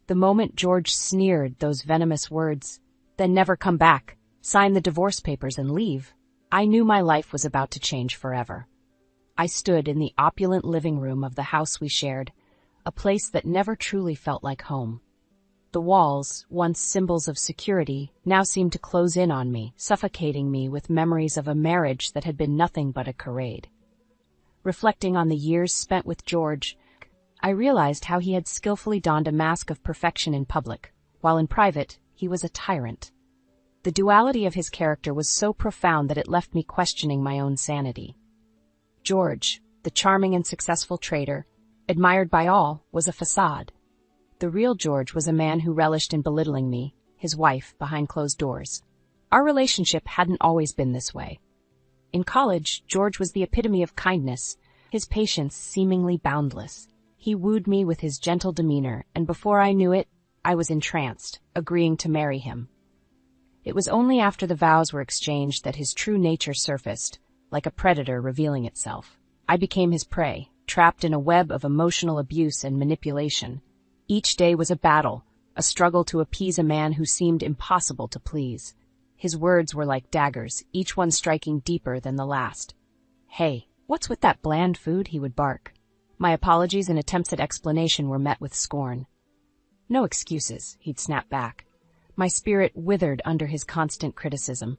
The moment George sneered those venomous words, "Then never come back, sign the divorce papers and leave," I knew my life was about to change forever. I stood in the opulent living room of the house we shared, a place that never truly felt like home. The walls, once symbols of security, now seemed to close in on me, suffocating me with memories of a marriage that had been nothing but a charade. Reflecting on the years spent with George, I realized how he had skillfully donned a mask of perfection in public, while in private, he was a tyrant. The duality of his character was so profound that it left me questioning my own sanity. George, the charming and successful trader, admired by all, was a facade. The real George was a man who relished in belittling me, his wife, behind closed doors. Our relationship hadn't always been this way. In college, George was the epitome of kindness, his patience seemingly boundless. He wooed me with his gentle demeanor, and before I knew it, I was entranced, agreeing to marry him. It was only after the vows were exchanged that his true nature surfaced, like a predator revealing itself. I became his prey, trapped in a web of emotional abuse and manipulation. Each day was a battle, a struggle to appease a man who seemed impossible to please. His words were like daggers, each one striking deeper than the last. "Hey, what's with that bland food?" he would bark. My apologies and attempts at explanation were met with scorn. "No excuses," he'd snap back. My spirit withered under his constant criticism.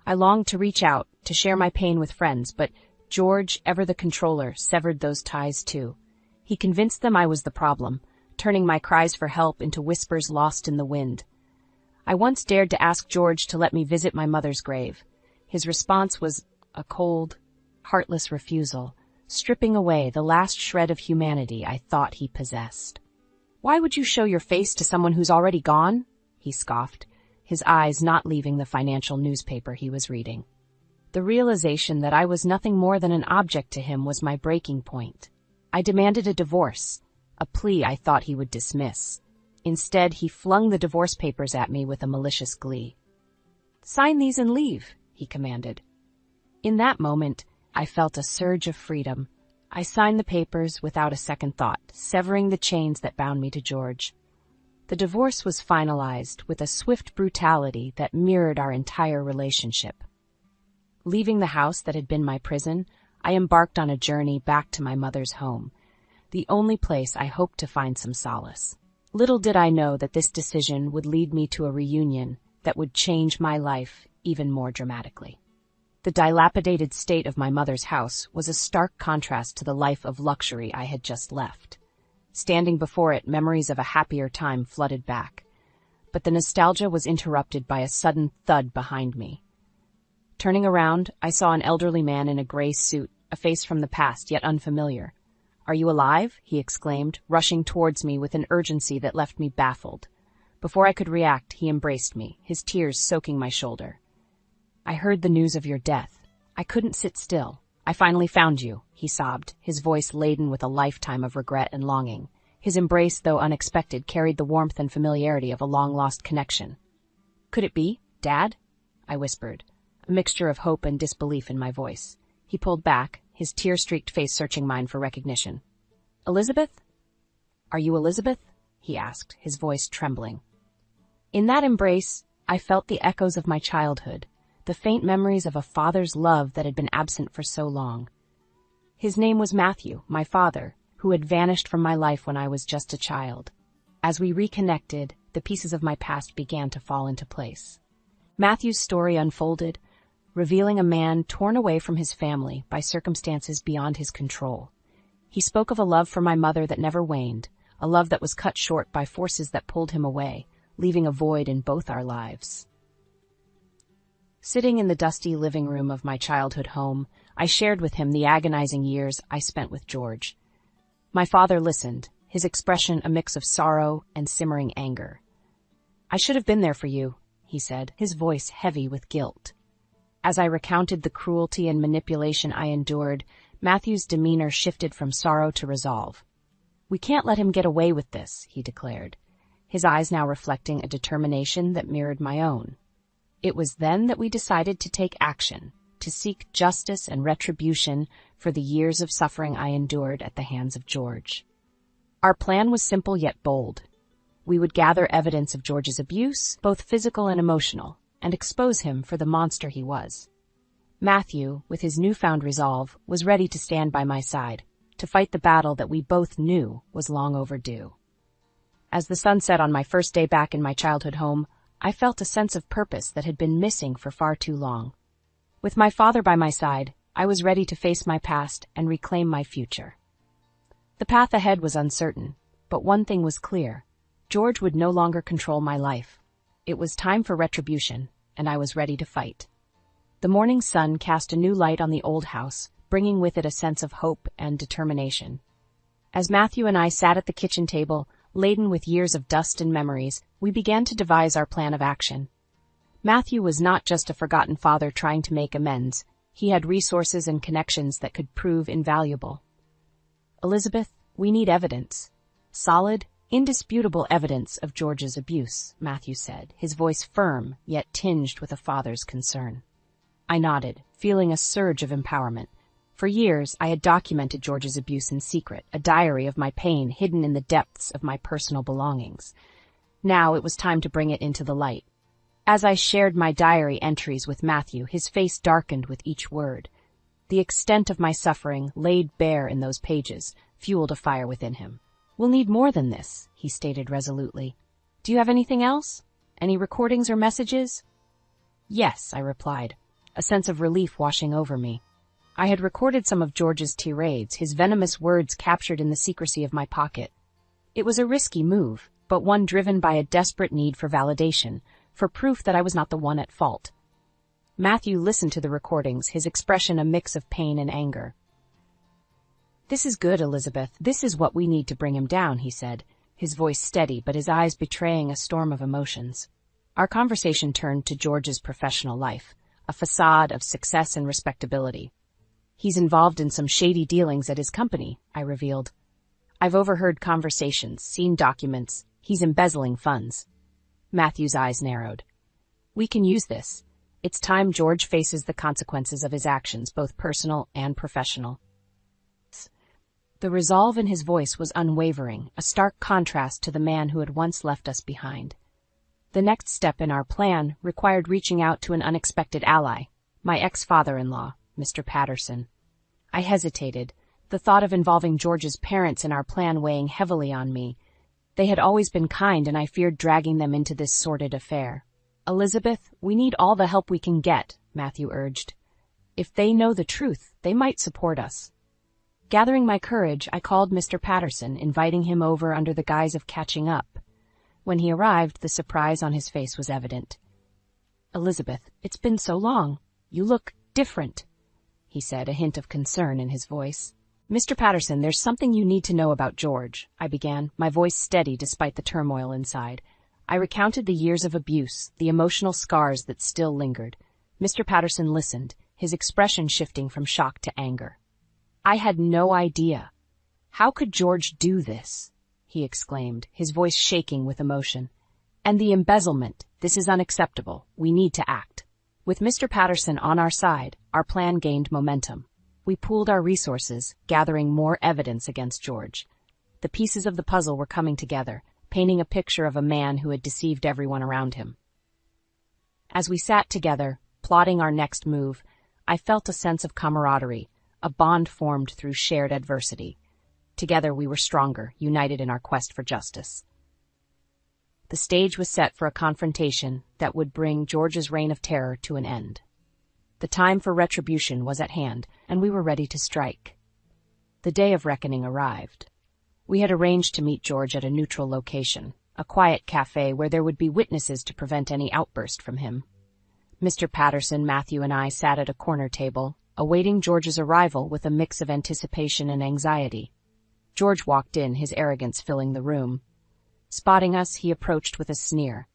I longed to reach out, to share my pain with friends, but George, ever the controller, severed those ties too. He convinced them I was the problem, turning my cries for help into whispers lost in the wind. I once dared to ask George to let me visit my mother's grave. His response was a cold, heartless refusal, stripping away the last shred of humanity I thought he possessed. "Why would you show your face to someone who's already gone?" he scoffed, his eyes not leaving the financial newspaper he was reading. The realization that I was nothing more than an object to him was my breaking point. I demanded a divorce, a plea I thought he would dismiss. Instead, he flung the divorce papers at me with a malicious glee. "Sign these and leave," he commanded. In that moment, I felt a surge of freedom. I signed the papers without a second thought, severing the chains that bound me to George. The divorce was finalized with a swift brutality that mirrored our entire relationship. Leaving the house that had been my prison, I embarked on a journey back to my mother's home, the only place I hoped to find some solace. Little did I know that this decision would lead me to a reunion that would change my life even more dramatically. The dilapidated state of my mother's house was a stark contrast to the life of luxury I had just left. Standing before it, memories of a happier time flooded back. But the nostalgia was interrupted by a sudden thud behind me. Turning around, I saw an elderly man in a gray suit, a face from the past yet unfamiliar. "Are you alive?" he exclaimed, rushing towards me with an urgency that left me baffled. Before I could react, he embraced me, his tears soaking my shoulder. "I heard the news of your death. I couldn't sit still. I finally found you," he sobbed, his voice laden with a lifetime of regret and longing. His embrace, though unexpected, carried the warmth and familiarity of a long-lost connection. "Could it be, Dad?" I whispered, a mixture of hope and disbelief in my voice. He pulled back, his tear-streaked face searching mine for recognition. "Elizabeth? Are you Elizabeth?" he asked, his voice trembling. In that embrace, I felt the echoes of my childhood, the faint memories of a father's love that had been absent for so long. His name was Matthew, my father, who had vanished from my life when I was just a child. As we reconnected, the pieces of my past began to fall into place. Matthew's story unfolded, revealing a man torn away from his family by circumstances beyond his control. He spoke of a love for my mother that never waned, a love that was cut short by forces that pulled him away, leaving a void in both our lives. Sitting in the dusty living room of my childhood home, I shared with him the agonizing years I spent with George. My father listened, his expression a mix of sorrow and simmering anger. "I should have been there for you," he said, his voice heavy with guilt. As I recounted the cruelty and manipulation I endured, Matthew's demeanor shifted from sorrow to resolve. "We can't let him get away with this," he declared, his eyes now reflecting a determination that mirrored my own. It was then that we decided to take action, to seek justice and retribution for the years of suffering I endured at the hands of George. Our plan was simple yet bold. We would gather evidence of George's abuse, both physical and emotional, and expose him for the monster he was. Matthew, with his newfound resolve, was ready to stand by my side, to fight the battle that we both knew was long overdue. As the sun set on my first day back in my childhood home, I felt a sense of purpose that had been missing for far too long. With my father by my side, I was ready to face my past and reclaim my future. The path ahead was uncertain, but one thing was clear. George would no longer control my life. It was time for retribution, and I was ready to fight. The morning sun cast a new light on the old house, bringing with it a sense of hope and determination. As Matthew and I sat at the kitchen table, laden with years of dust and memories, we began to devise our plan of action. Matthew was not just a forgotten father trying to make amends. He had resources and connections that could prove invaluable. Elizabeth, we need evidence. Solid, indisputable evidence of George's abuse, Matthew said, his voice firm, yet tinged with a father's concern. I nodded, feeling a surge of empowerment. For years, I had documented George's abuse in secret, a diary of my pain hidden in the depths of my personal belongings. Now it was time to bring it into the light. As I shared my diary entries with Matthew, his face darkened with each word. The extent of my suffering, laid bare in those pages, fueled a fire within him. "We'll need more than this," he stated resolutely. "Do you have anything else? Any recordings or messages?" "Yes," I replied, a sense of relief washing over me. I had recorded some of George's tirades, his venomous words captured in the secrecy of my pocket. It was a risky move, but one driven by a desperate need for validation, for proof that I was not the one at fault. Matthew listened to the recordings, his expression a mix of pain and anger. "This is good, Elizabeth. This is what we need to bring him down," he said, his voice steady but his eyes betraying a storm of emotions. Our conversation turned to George's professional life, a facade of success and respectability. "He's involved in some shady dealings at his company," I revealed. "I've overheard conversations, seen documents. He's embezzling funds." Matthew's eyes narrowed. "We can use this. It's time George faces the consequences of his actions, both personal and professional." The resolve in his voice was unwavering, a stark contrast to the man who had once left us behind. The next step in our plan required reaching out to an unexpected ally, my ex-father-in-law, Mr. Patterson. I hesitated, the thought of involving George's parents in our plan weighing heavily on me. They had always been kind, and I feared dragging them into this sordid affair. "Elizabeth, we need all the help we can get," Matthew urged. "If they know the truth, they might support us." Gathering my courage, I called Mr. Patterson, inviting him over under the guise of catching up. When he arrived, the surprise on his face was evident. "Elizabeth, it's been so long. You look different," he said, a hint of concern in his voice. "Mr. Patterson, there's something you need to know about George," I began, my voice steady despite the turmoil inside. I recounted the years of abuse, the emotional scars that still lingered. Mr. Patterson listened, his expression shifting from shock to anger. "I had no idea. How could George do this?" he exclaimed, his voice shaking with emotion. "And the embezzlement. This is unacceptable. We need to act." With Mr. Patterson on our side, our plan gained momentum. We pooled our resources, gathering more evidence against George. The pieces of the puzzle were coming together, painting a picture of a man who had deceived everyone around him. As we sat together, plotting our next move, I felt a sense of camaraderie, a bond formed through shared adversity. Together we were stronger, united in our quest for justice. The stage was set for a confrontation that would bring George's reign of terror to an end. The time for retribution was at hand, and we were ready to strike. The day of reckoning arrived. We had arranged to meet George at a neutral location, a quiet cafe where there would be witnesses to prevent any outburst from him. Mr. Patterson, Matthew, and I sat at a corner table, awaiting George's arrival with a mix of anticipation and anxiety. George walked in, his arrogance filling the room. Spotting us, he approached with a sneer.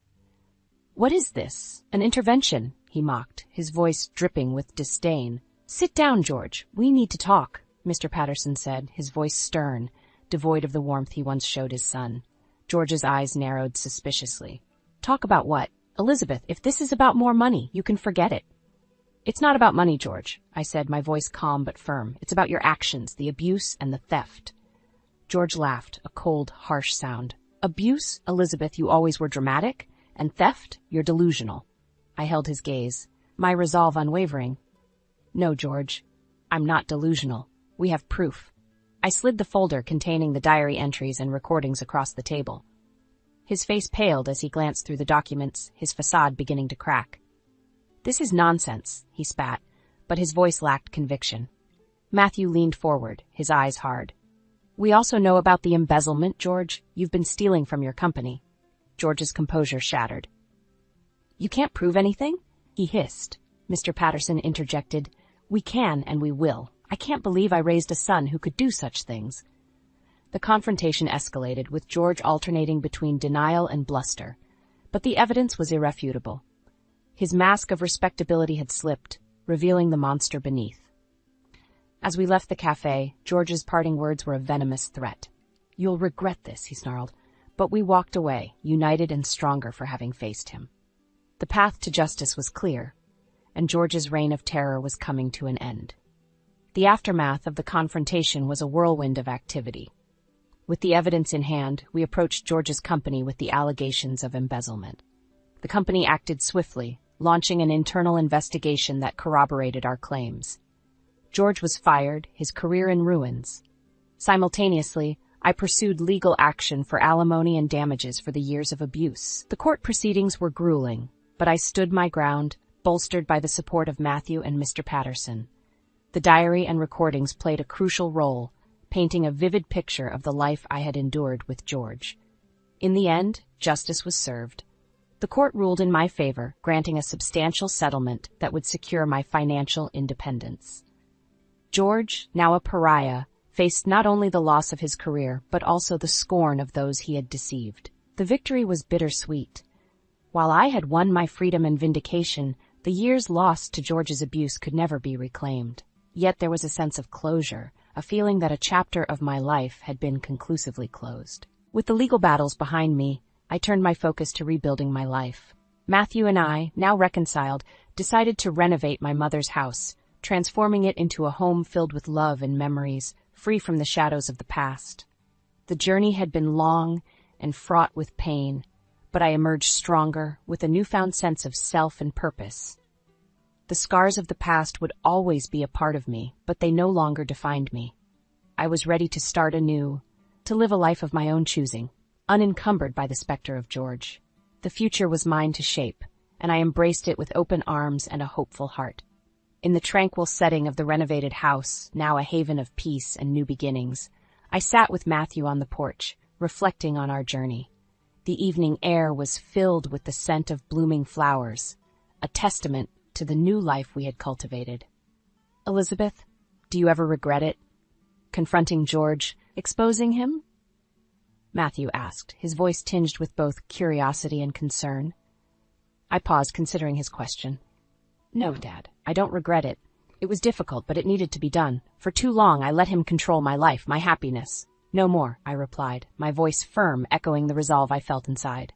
"What is this? An intervention?" he mocked, his voice dripping with disdain. "Sit down, George. We need to talk," Mr. Patterson said, his voice stern, devoid of the warmth he once showed his son. George's eyes narrowed suspiciously. "Talk about what? Elizabeth, if this is about more money, you can forget it." "It's not about money, George," I said, my voice calm but firm. "It's about your actions, the abuse and the theft." George laughed, a cold, harsh sound. Abuse, Elizabeth, you always were dramatic, and theft, you're delusional. I held his gaze, my resolve unwavering. No, George, I'm not delusional. We have proof. I slid the folder containing the diary entries and recordings across the table. His face paled as he glanced through the documents, his facade beginning to crack. This is nonsense, he spat, but his voice lacked conviction. Matthew leaned forward, his eyes hard. We also know about the embezzlement, George. You've been stealing from your company. George's composure shattered. You can't prove anything? He hissed. Mr. Patterson interjected. We can and we will. I can't believe I raised a son who could do such things. The confrontation escalated, with George alternating between denial and bluster. But the evidence was irrefutable. His mask of respectability had slipped, revealing the monster beneath. As we left the cafe, George's parting words were a venomous threat. You'll regret this, he snarled. But we walked away, united and stronger for having faced him. The path to justice was clear, and George's reign of terror was coming to an end. The aftermath of the confrontation was a whirlwind of activity. With the evidence in hand, we approached George's company with the allegations of embezzlement. The company acted swiftly, launching an internal investigation that corroborated our claims. George was fired, his career in ruins. Simultaneously, I pursued legal action for alimony and damages for the years of abuse. The court proceedings were grueling, but I stood my ground, bolstered by the support of Matthew and Mr. Patterson. The diary and recordings played a crucial role, painting a vivid picture of the life I had endured with George. In the end, justice was served. The court ruled in my favor, granting a substantial settlement that would secure my financial independence. George, now a pariah, faced not only the loss of his career, but also the scorn of those he had deceived. The victory was bittersweet. While I had won my freedom and vindication, the years lost to George's abuse could never be reclaimed. Yet there was a sense of closure, a feeling that a chapter of my life had been conclusively closed. With the legal battles behind me, I turned my focus to rebuilding my life. Matthew and I, now reconciled, decided to renovate my mother's house, transforming it into a home filled with love and memories, free from the shadows of the past. The journey had been long and fraught with pain, but I emerged stronger, with a newfound sense of self and purpose. The scars of the past would always be a part of me, but they no longer defined me. I was ready to start anew, to live a life of my own choosing, unencumbered by the specter of George. The future was mine to shape, and I embraced it with open arms and a hopeful heart. In the tranquil setting of the renovated house, now a haven of peace and new beginnings, I sat with Matthew on the porch, reflecting on our journey. The evening air was filled with the scent of blooming flowers, a testament to the new life we had cultivated. Elizabeth, do you ever regret it? Confronting George, exposing him? Matthew asked, his voice tinged with both curiosity and concern. I paused, considering his question. No, Dad, I don't regret it. It was difficult, but it needed to be done. For too long, I let him control my life, my happiness. No more, I replied, my voice firm, echoing the resolve I felt inside.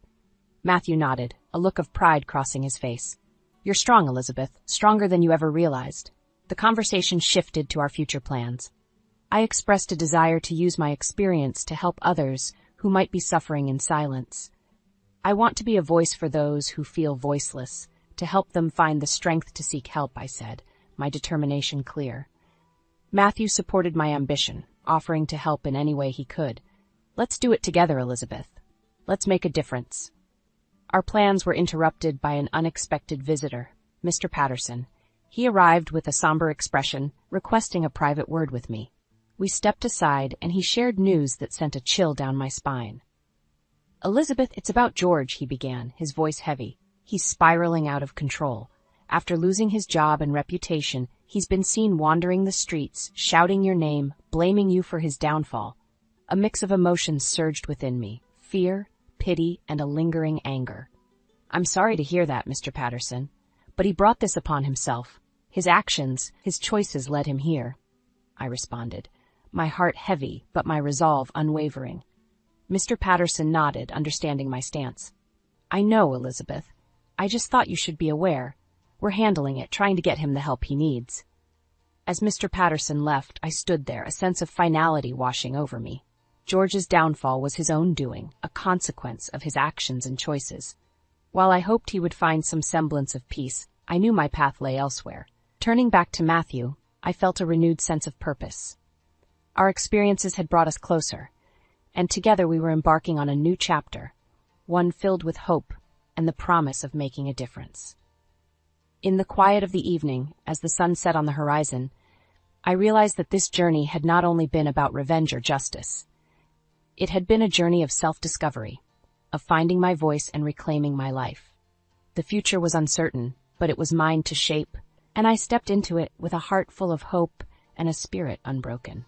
Matthew nodded, a look of pride crossing his face. You're strong, Elizabeth, stronger than you ever realized. The conversation shifted to our future plans. I expressed a desire to use my experience to help others who might be suffering in silence. I want to be a voice for those who feel voiceless, to help them find the strength to seek help, I said, my determination clear. Matthew supported my ambition, offering to help in any way he could. Let's do it together, Elizabeth. Let's make a difference. Our plans were interrupted by an unexpected visitor, Mr. Patterson. He arrived with a somber expression, requesting a private word with me. We stepped aside, and he shared news that sent a chill down my spine. Elizabeth, it's about George, he began, his voice heavy. He's spiraling out of control. After losing his job and reputation, he's been seen wandering the streets, shouting your name, blaming you for his downfall. A mix of emotions surged within me, fear, pity, and a lingering anger. I'm sorry to hear that, Mr. Patterson, but he brought this upon himself. His actions, his choices led him here, I responded, my heart heavy, but my resolve unwavering. Mr. Patterson nodded, understanding my stance. I know, Elizabeth. I just thought you should be aware. We're handling it, trying to get him the help he needs. As Mr. Patterson left, I stood there, a sense of finality washing over me. George's downfall was his own doing, a consequence of his actions and choices. While I hoped he would find some semblance of peace, I knew my path lay elsewhere. Turning back to Matthew, I felt a renewed sense of purpose. Our experiences had brought us closer, and together we were embarking on a new chapter, one filled with hope and the promise of making a difference. In the quiet of the evening, as the sun set on the horizon, I realized that this journey had not only been about revenge or justice. It had been a journey of self-discovery, of finding my voice and reclaiming my life. The future was uncertain, but it was mine to shape, and I stepped into it with a heart full of hope and a spirit unbroken.